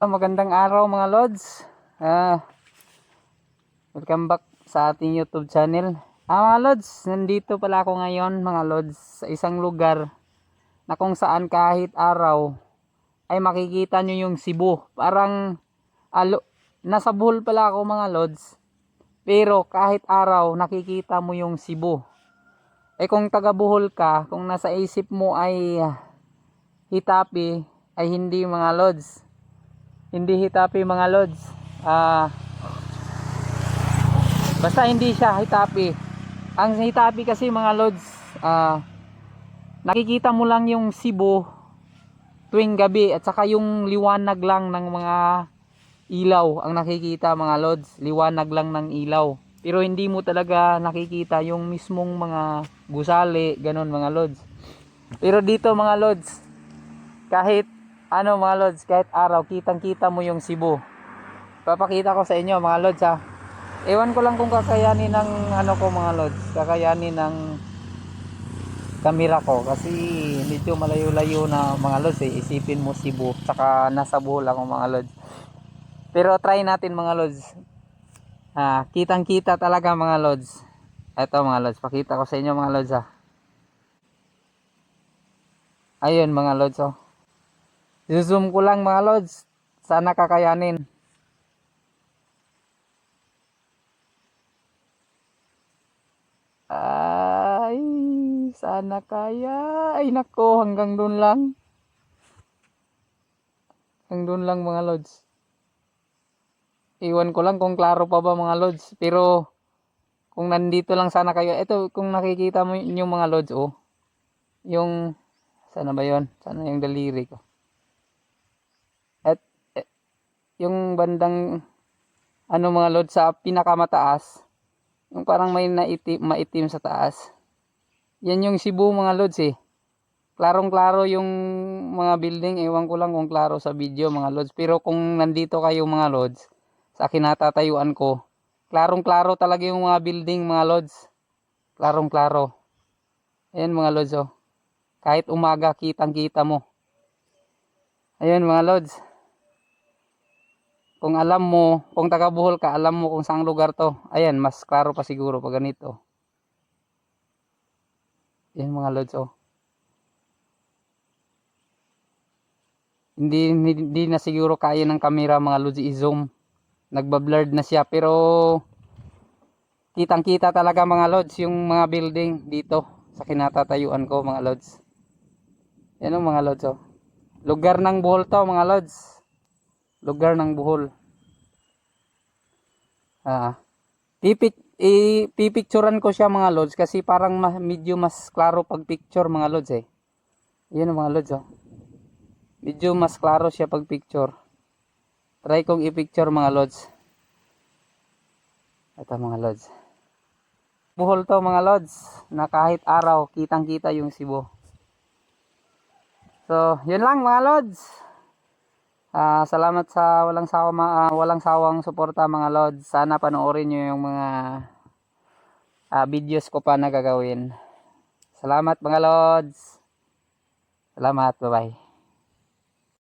Magandang araw mga lods. Welcome back sa ating YouTube channel. Mga lods, nandito pala ako ngayon mga lods sa isang lugar na kung saan kahit araw ay makikita nyo yung Cebu. Parang nasa Bohol pala ako mga lods, pero kahit araw nakikita mo yung Cebu. Kung taga Bohol ka, kung nasa isip mo ay Hitapi, ay hindi mga lods. Hindi Hitapi mga lods. Basta hindi siya Hitapi. Ang Hitapi kasi mga lods, nakikita mo lang yung Cebu tuwing gabi at saka yung liwanag lang ng mga ilaw ang nakikita mga lods. Liwanag lang ng ilaw. Pero hindi mo talaga nakikita yung mismong mga gusali, ganon mga lods. Pero dito mga lods, kahit mga lods, kahit araw, kitang-kita mo yung Cebu. Papakita ko sa inyo mga lods ha. Ewan ko lang kung kakayanin ng mga lods, kakayanin ng camera ko kasi medyo malayo-layo na mga lods Isipin mo Cebu, saka nasa Bohol ako mga lods. Pero try natin mga lods. Kitang-kita talaga mga lods. Ito mga lods, pakita ko sa inyo mga lods ha. Ayun mga lods oh. Zoom ko lang mga lods. Sana kakayanin. Ay, sana kaya. Ay nako, hanggang doon lang. Hanggang doon lang mga lods. Iwan ko lang kung klaro pa ba mga lods. Pero kung nandito lang sana kayo. Ito kung nakikita mo yung mga lods oh. Yung sana ba yon? Sana yung daliri ko. At yung bandang mga lods sa pinakamataas. Yung parang may maitim sa taas. Yan yung Cebu mga lods Klarong-klaro yung mga building. Ewan ko lang kung klaro sa video mga lods. Pero kung nandito kayo mga lods, sa kinatatayuan ko, klarong-klaro talaga yung mga building mga lods. Klarong-klaro. Ayan mga lods oh. Kahit umaga kitang-kita mo. Ayan mga lods. Kung alam mo, kung taga Bohol ka, alam mo kung saang lugar to. Ayan, mas klaro pa siguro pag ganito. Ayan mga lods oh. Hindi na siguro kaya ng camera mga lods i-zoom. Nagba-blurred na siya pero kitang-kita talaga mga lods yung mga building dito sa kinatatayuan ko mga lods. Yan o mga lods oh. Lugar ng Bohol to mga lods. Lugar ng Bohol. Pipicturan ko siya mga lods kasi parang medyo mas klaro pag picture mga lods Yan o mga lods oh. Medyo mas klaro siya pag picture. Try kong i-picture mga lods. Ito mga lods. Bohol to mga lods na kahit araw kitang-kita yung Cebu. So, yun lang mga lods. Salamat sa walang sawang suporta mga lods. Sana panoorin niyo yung mga videos ko pa na gagawin. Salamat mga lods. Salamat, bye-bye.